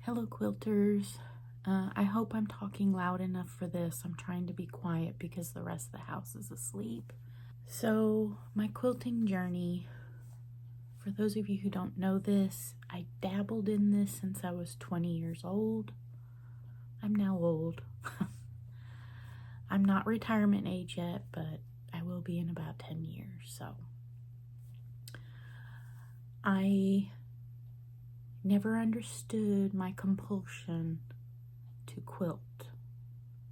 Hello, quilters. I hope I'm talking loud enough for this. I'm trying to be quiet because the rest of the house is asleep. So, my quilting journey, for those of you who don't know this, I dabbled in this since I was 20 years old. I'm now old. I'm not retirement age yet, but I will be in about 10 years. So, I never understood my compulsion to quilt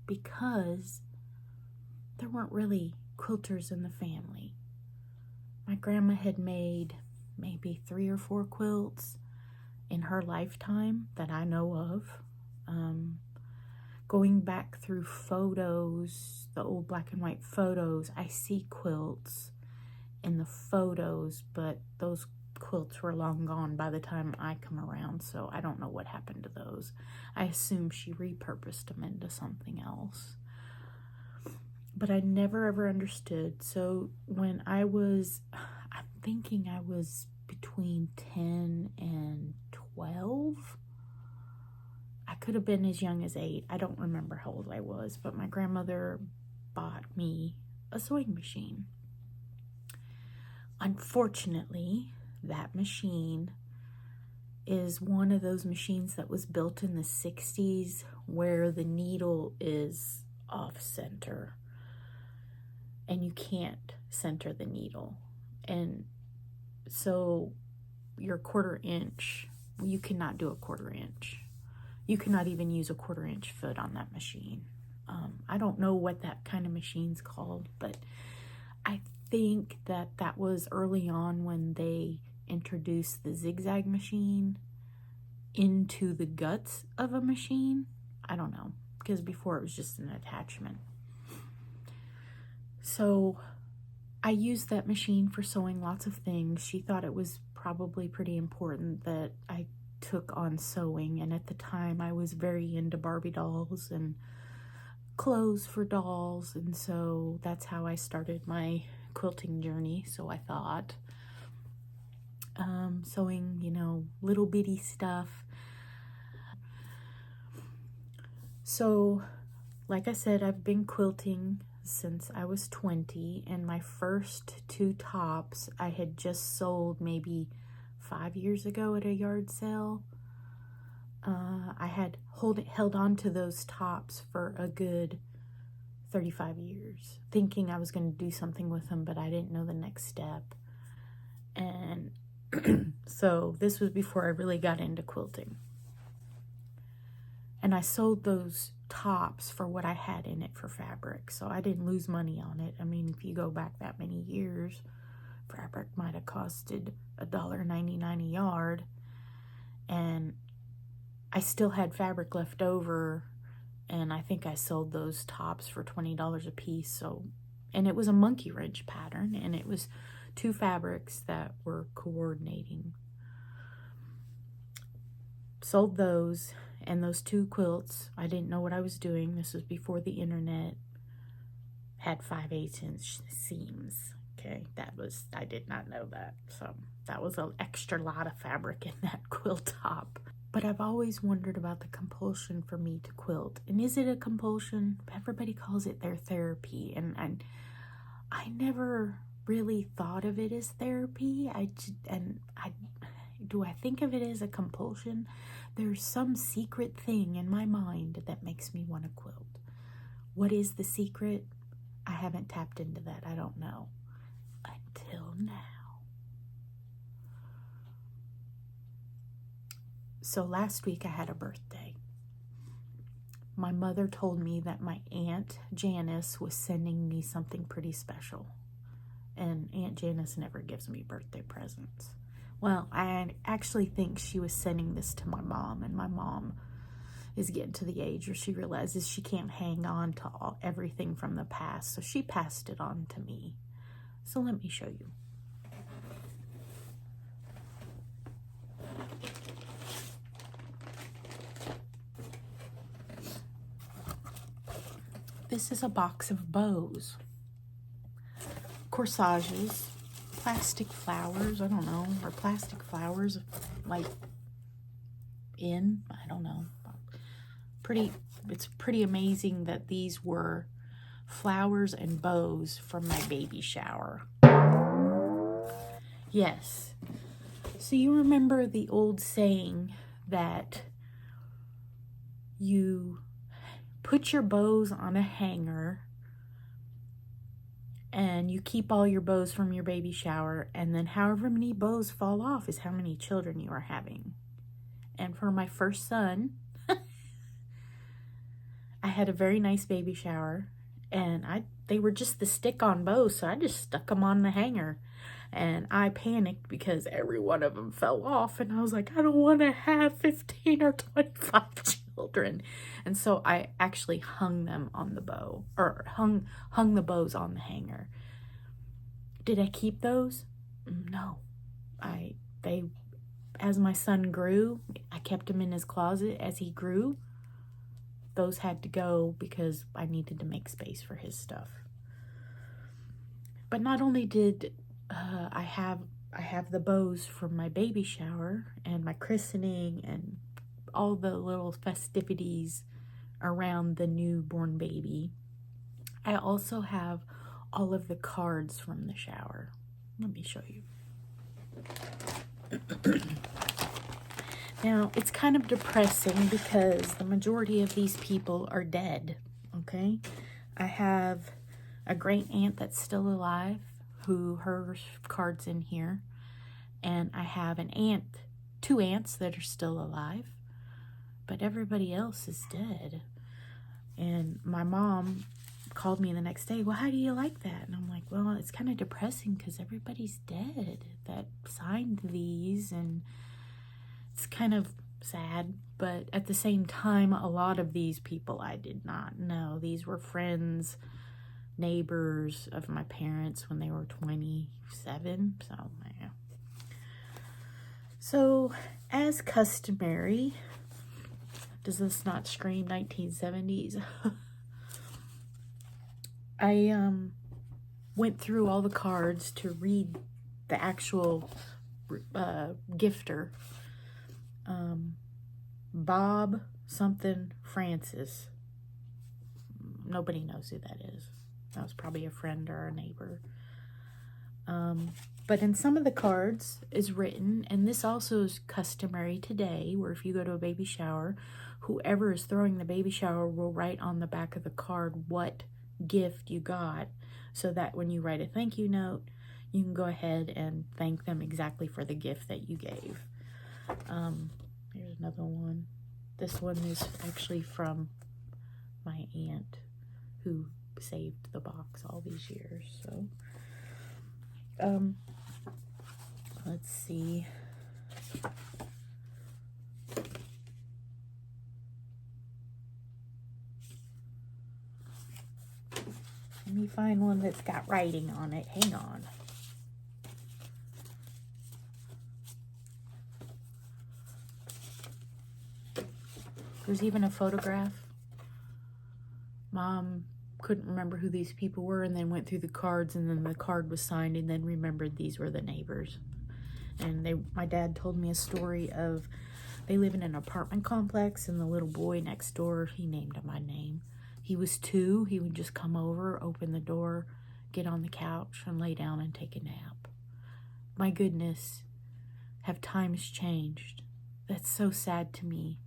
because there weren't really quilters in the family. My grandma had made maybe 3 or 4 quilts in her lifetime that I know of. Going back through photos, the old black and white photos, I see quilts in the photos, but those quilts were long gone by the time I come around, so I don't know what happened to those. I assume she repurposed them into something else. But I never ever understood. So when I'm thinking I was between 10 and 12. I could have been as young as 8. I don't remember how old I was, but my grandmother bought me a sewing machine. Unfortunately, that machine is one of those machines that was built in the 60s where the needle is off center and you can't center the needle. And so your 1/4 inch, you cannot do a 1/4 inch. You cannot even use a 1/4 inch foot on that machine. I don't know what that kind of machine's called, but I think that was early on when they introduced the zigzag machine into the guts of a machine. I don't know, because before it was just an attachment. So I used that machine for sewing lots of things. She thought it was probably pretty important that I took on sewing, and at the time I was very into Barbie dolls and clothes for dolls, and so that's how I started my quilting journey. So I thought, sewing, little bitty stuff. So like I said, I've been quilting since I was 20, and my first 2 tops I had just sold maybe 5 years ago at a yard sale. I had held on to those tops for a good 35 years, thinking I was going to do something with them, but I didn't know the next step. And so this was before I really got into quilting. And I sold those tops for what I had in it for fabric, so I didn't lose money on it. I mean, if you go back that many years, fabric might have costed $1.99 a yard, and I still had fabric left over, and I think I sold those tops for $20 a piece. So, and it was a monkey wrench pattern, and it was 2 fabrics that were coordinating. Sold those, and those 2 quilts, I didn't know what I was doing. This was before the internet. Had 5/8 inch seams. Okay, I did not know that. So that was an extra lot of fabric in that quilt top. But I've always wondered about the compulsion for me to quilt. And is it a compulsion? Everybody calls it their therapy. And I never really thought of it as therapy. Do I think of it as a compulsion? There's some secret thing in my mind that makes me want to quilt. What is the secret? I haven't tapped into that. I don't know. Until now. So last week I had a birthday. My mother told me that my Aunt Janice was sending me something pretty special. And Aunt Janice never gives me birthday presents. Well, I actually think she was sending this to my mom, and my mom is getting to the age where she realizes she can't hang on to everything from the past, so she passed it on to me. So let me show you. This is a box of bows, corsages, plastic flowers, I don't know, or plastic flowers, like in. I don't know. It's pretty amazing that these were flowers and bows from my baby shower. Yes. So you remember the old saying that you put your bows on a hanger and you keep all your bows from your baby shower, and then however many bows fall off is how many children you are having. And for my first son, I had a very nice baby shower, and they were just the stick-on bows, so I just stuck them on the hanger. And I panicked because every one of them fell off, and I was like, I don't want to have 15 or 25 children. And so I actually hung them on the bow, or hung the bows on the hanger. Did I keep those? No. As my son grew, I kept him in his closet. As he grew, those had to go because I needed to make space for his stuff. But not only did I have the bows from my baby shower and my christening and all the little festivities around the newborn baby, I also have all of the cards from the shower. Let me show you. Now, it's kind of depressing because the majority of these people are dead, okay? I have a great aunt that's still alive, her card's in here. And I have two aunts that are still alive, but everybody else is dead. And my mom called me the next day, well, how do you like that? And I'm like, well, it's kind of depressing because everybody's dead that signed these, and it's kind of sad. But at the same time, a lot of these people I did not know. These were friends, neighbors of my parents when they were 27. So, yeah. So, as customary, does this not scream 1970s? I went through all the cards to read the actual gifter. Bob something Francis. Nobody knows who that is. That was probably a friend or a neighbor. But in some of the cards is written, and this also is customary today, where if you go to a baby shower, whoever is throwing the baby shower will write on the back of the card what gift you got, so that when you write a thank you note, you can go ahead and thank them exactly for the gift that you gave. Here's another one. This one is actually from my aunt who saved the box all these years. So, let's see. Let me find one that's got writing on it. Hang on. There's even a photograph. Mom couldn't remember who these people were, and then went through the cards, and then the card was signed, and then remembered these were the neighbors. And my dad told me a story of, they live in an apartment complex, and the little boy next door, he named him my name. He was 2. He would just come over, open the door, get on the couch, and lay down and take a nap. My goodness, have times changed? That's so sad to me,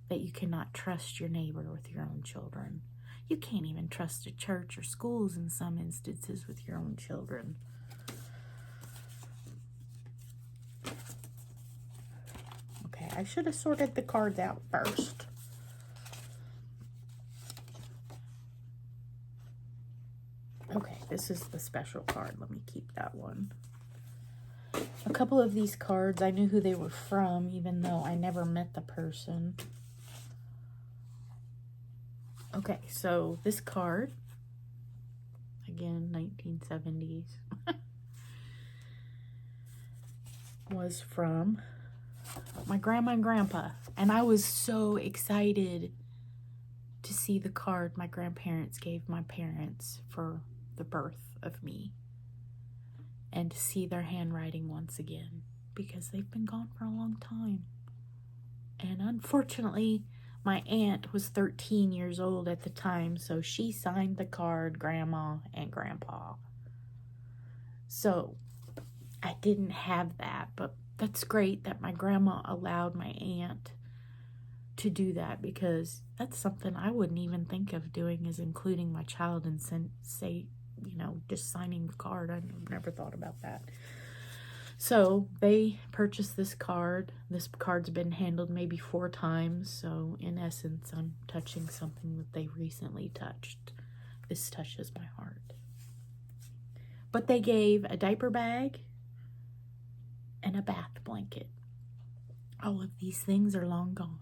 that you cannot trust your neighbor with your own children. You can't even trust a church or schools in some instances with your own children. Okay, I should have sorted the cards out first. Okay, this is the special card. Let me keep that one. A couple of these cards, I knew who they were from, even though I never met the person. Okay, so this card, again, 1970s, was from my grandma and grandpa. And I was so excited to see the card my grandparents gave my parents for the birth of me, and to see their handwriting once again, because they've been gone for a long time. And unfortunately, my aunt was 13 years old at the time, so she signed the card, Grandma and Grandpa. So I didn't have that, but that's great that my grandma allowed my aunt to do that, because that's something I wouldn't even think of doing, is including my child and say, just signing the card. I never thought about that. So they purchased this card. This card's been handled maybe 4 times. So in essence, I'm touching something that they recently touched. This touches my heart. But they gave a diaper bag and a bath blanket. All of these things are long gone.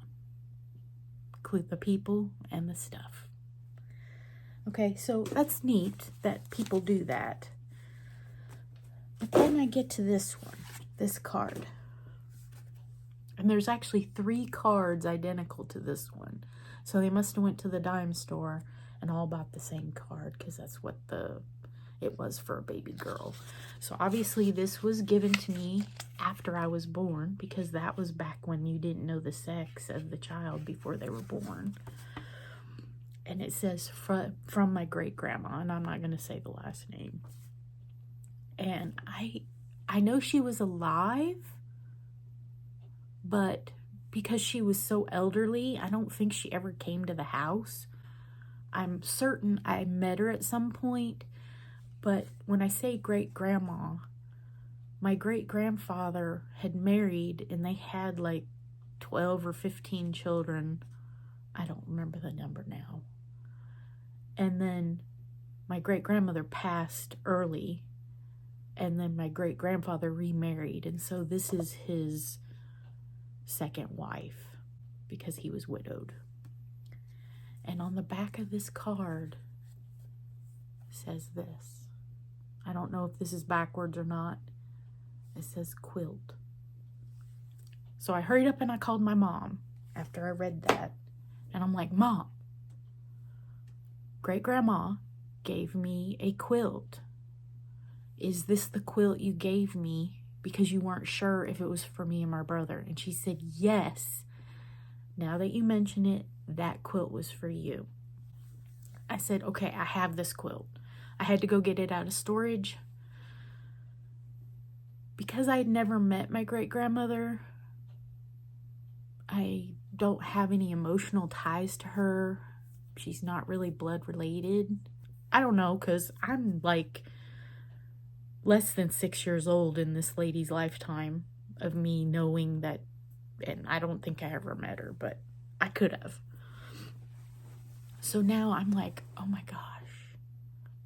Include the people and the stuff. Okay, so that's neat that people do that. But then I get to this one, this card. And there's actually 3 cards identical to this one. So they must have went to the dime store and all bought the same card, because that's what it was for a baby girl. So obviously this was given to me after I was born, because that was back when you didn't know the sex of the child before they were born. And it says from my great grandma, and I'm not going to say the last name. And I know she was alive, but because she was so elderly, I don't think she ever came to the house. I'm certain I met her at some point, but when I say great grandma, my great grandfather had married and they had like 12 or 15 children. I don't remember the number now. And then my great grandmother passed early, and then my great grandfather remarried. And so this is his second wife, because he was widowed. And on the back of this card says this. I don't know if this is backwards or not. It says quilt. So I hurried up and I called my mom after I read that. And I'm like, Mom, great grandma gave me a quilt. Is this the quilt you gave me because you weren't sure if it was for me and my brother? And she said, yes. Now that you mention it, that quilt was for you. I said, okay, I have this quilt. I had to go get it out of storage. Because I had never met my great-grandmother, I don't have any emotional ties to her. She's not really blood related. I don't know, because I'm like less than 6 years old in this lady's lifetime of me knowing that, and I don't think I ever met her, but I could have. So now I'm like, oh my gosh,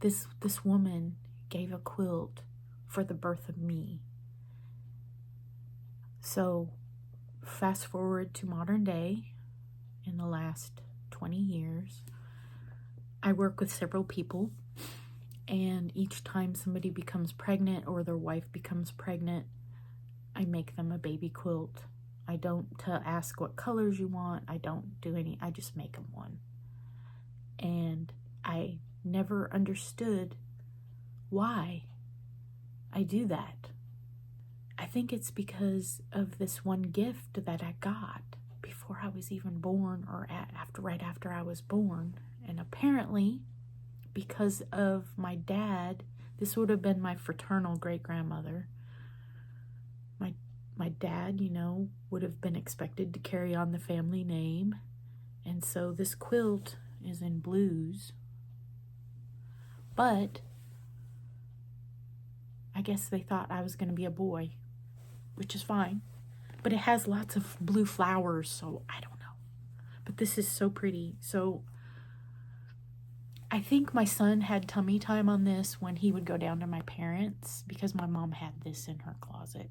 this woman gave a quilt for the birth of me. So fast forward to modern day, in the last 20 years, I work with several people, and each time somebody becomes pregnant or their wife becomes pregnant, I make them a baby quilt. I don't ask what colors you want. I don't do any, I just make them one. And I never understood why I do that. I think it's because of this one gift that I got before I was even born, or right after I was born. And apparently, because of my dad, this would have been my fraternal great-grandmother. My dad, would have been expected to carry on the family name. And so this quilt is in blues. But I guess they thought I was going to be a boy, which is fine. But it has lots of blue flowers, so I don't know. But this is so pretty. So I think my son had tummy time on this when he would go down to my parents, because my mom had this in her closet.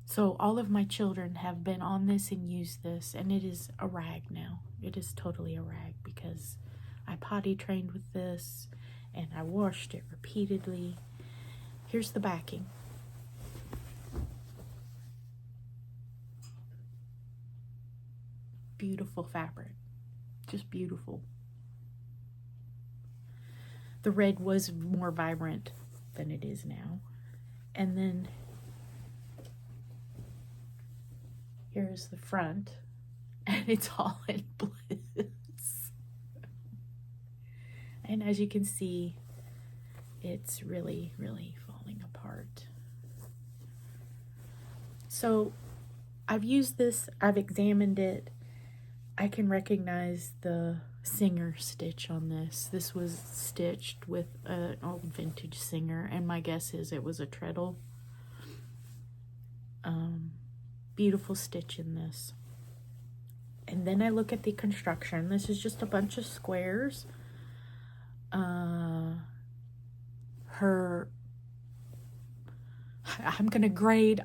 So all of my children have been on this and used this, and it is a rag now. It is totally a rag, because I potty trained with this and I washed it repeatedly. Here's the backing. Beautiful fabric, just beautiful. The red was more vibrant than it is now. And then Here's the front, and it's all in bliss. And as you can see, it's really, really falling apart. So I've used this, I've examined it. I can recognize the Singer stitch on this. This was stitched with an old vintage Singer, and my guess is it was a treadle. Beautiful stitch in this. And then I look at the construction. This is just a bunch of squares. I'm gonna grade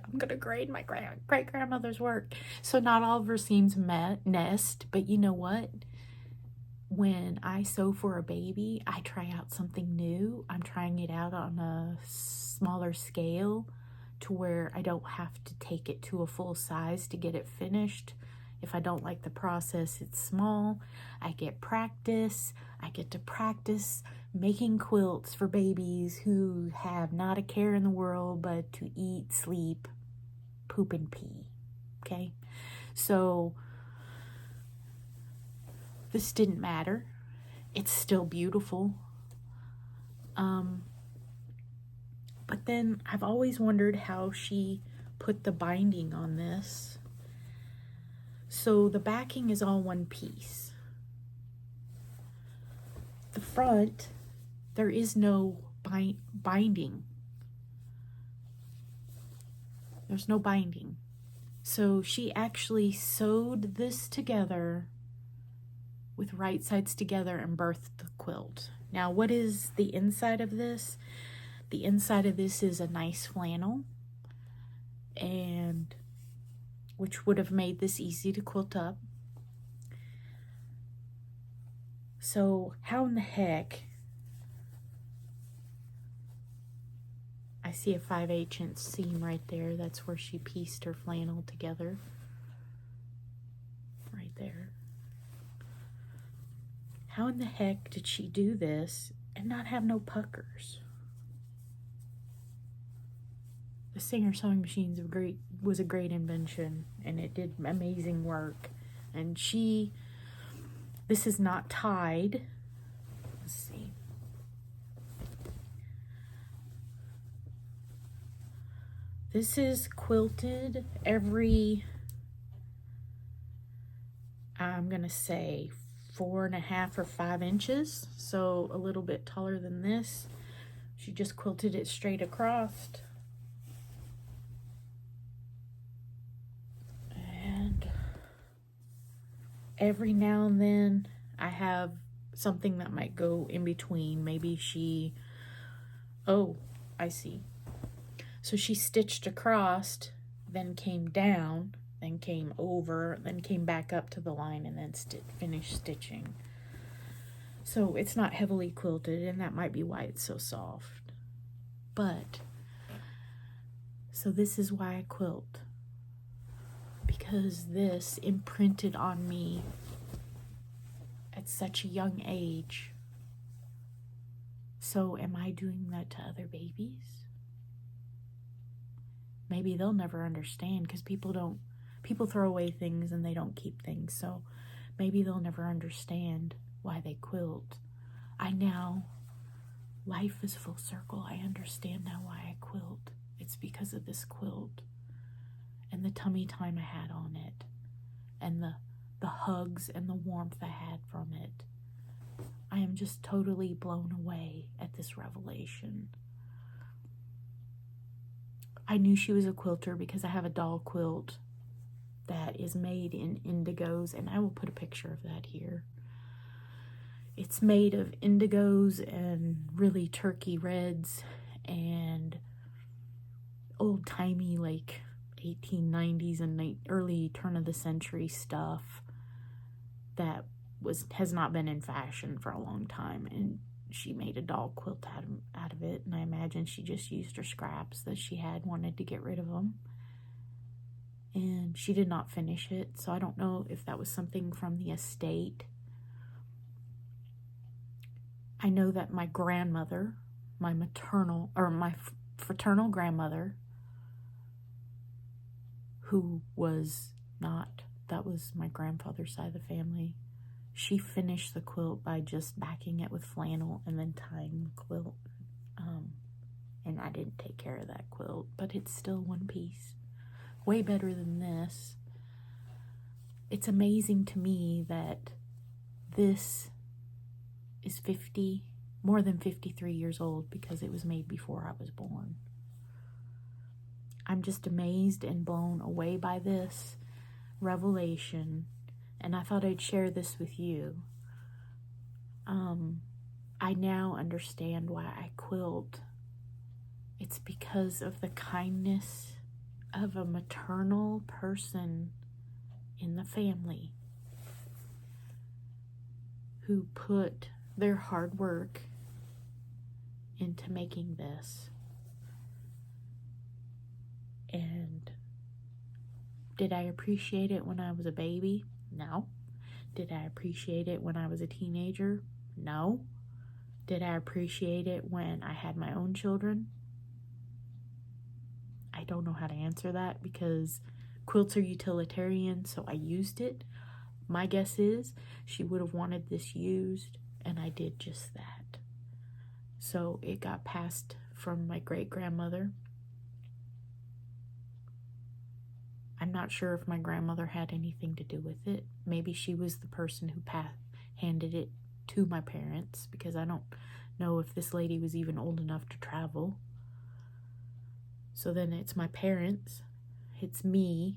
my great-grandmother's work. So not all of her seams nest, but you know what? When I sew for a baby, I try out something new. I'm trying it out on a smaller scale to where I don't have to take it to a full size to get it finished. If I don't like the process, it's small. I get practice. I get to practice making quilts for babies who have not a care in the world but to eat, sleep, poop, and pee. Okay? So this didn't matter. It's still beautiful. But then I've always wondered how she put the binding on this. So the backing is all one piece. The front, there is no binding. There's no binding. So she actually sewed this together with right sides together and birthed the quilt. Now, what is the inside of this? The inside of this is a nice flannel, and which would have made this easy to quilt up. So how in the heck, I see a 5/8" seam right there. That's where she pieced her flannel together. Right there. How in the heck did she do this and not have no puckers? The Singer sewing machines was a great invention, and it did amazing work. And this is not tied. Let's see. This is quilted every, I'm gonna say 4.5 or 5 inches, so a little bit taller than this. She just quilted it straight across. And every now and then I have something that might go in between. Maybe oh, I see. So she stitched across, then came down, then came over, then came back up to the line, and then finished stitching. So it's not heavily quilted, and that might be why it's so soft. But, so this is why I quilt. Because this imprinted on me at such a young age. So am I doing that to other babies? Maybe they'll never understand, because people throw away things and they don't keep things. So maybe they'll never understand why they quilt. Life is full circle. I understand now why I quilt. It's because of this quilt and the tummy time I had on it, and the hugs and the warmth I had from it. I am just totally blown away at this revelation. I knew she was a quilter because I have a doll quilt that is made in indigos, and I will put a picture of that here. It's made of indigos and really turkey reds and old-timey, like 1890s and early turn of the century stuff that has not been in fashion for a long time. And she made a doll quilt out of it, and I imagine she just used her scraps that she had, wanted to get rid of them. And she did not finish it, so I don't know if that was something from the estate. I know that my grandmother, my fraternal grandmother, who was not. That was my grandfather's side of the family. She finished the quilt by just backing it with flannel and then tying the quilt. And I didn't take care of that quilt, but it's still one piece. Way better than this. It's amazing to me that this is more than 53 years old because it was made before I was born. I'm just amazed and blown away by this revelation, and I thought I'd share this with you. I now understand why I quilt. It's because of the kindness of a maternal person in the family who put their hard work into making this. And did I appreciate it when I was a baby? No. Did I appreciate it when I was a teenager? No. Did I appreciate it when I had my own children? I don't know how to answer that because quilts are utilitarian, so I used it. My guess is she would have wanted this used, and I did just that. So it got passed from my great-grandmother. I'm not sure if my grandmother had anything to do with it. Maybe she was the person who handed it to my parents, because I don't know if this lady was even old enough to travel. So then it's my parents, it's me,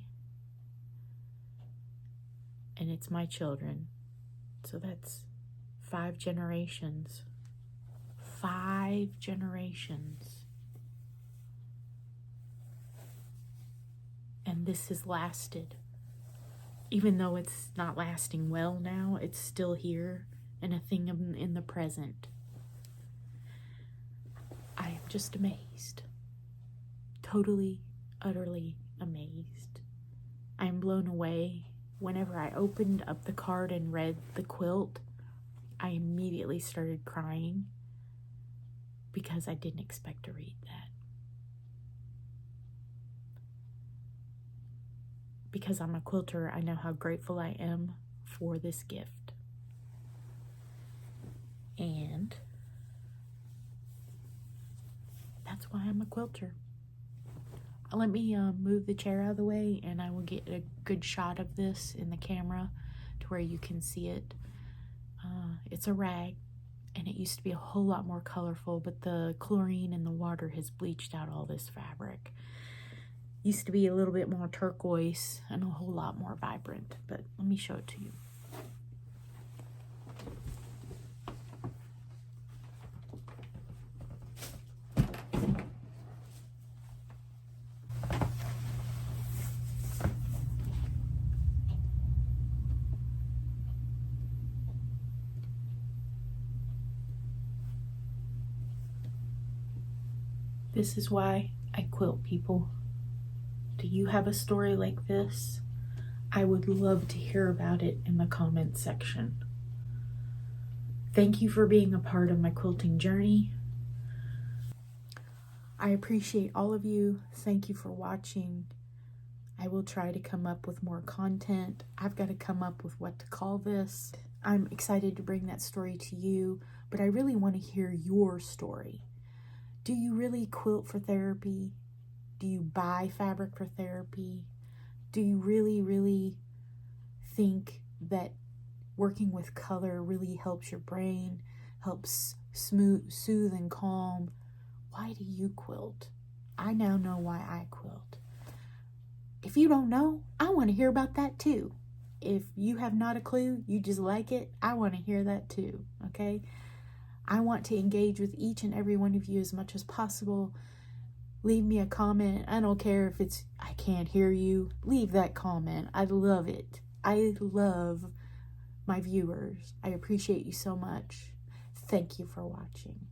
and it's my children. So that's 5 generations. 5 generations. And this has lasted. Even though it's not lasting well now, it's still here and a thing in the present. I am just amazed. Totally, utterly amazed. I am blown away. Whenever I opened up the card and read the quilt, I immediately started crying because I didn't expect to read that. Because I'm a quilter, I know how grateful I am for this gift. And that's why I'm a quilter. Let me move the chair out of the way, and I will get a good shot of this in the camera to where you can see it. It's a rag, and it used to be a whole lot more colorful, but the chlorine in the water has bleached out all this fabric. Used to be a little bit more turquoise and a whole lot more vibrant, but let me show it to you. This is why I quilt, people. Do you have a story like this? I would love to hear about it in the comments section. Thank you for being a part of my quilting journey. I appreciate all of you. Thank you for watching. I will try to come up with more content. I've got to come up with what to call this. I'm excited to bring that story to you, but I really want to hear your story. Do you really quilt for therapy? Do you buy fabric for therapy? Do you really think that working with color really helps your brain, helps soothe and calm? Why do you quilt? I now know why I quilt. If you don't know, I want to hear about that too. If you have not a clue, you just like it, I want to hear that too, okay? I want to engage with each and every one of you as much as possible. Leave me a comment. I don't care if it's, I can't hear you. Leave that comment. I love it. I love my viewers. I appreciate you so much. Thank you for watching.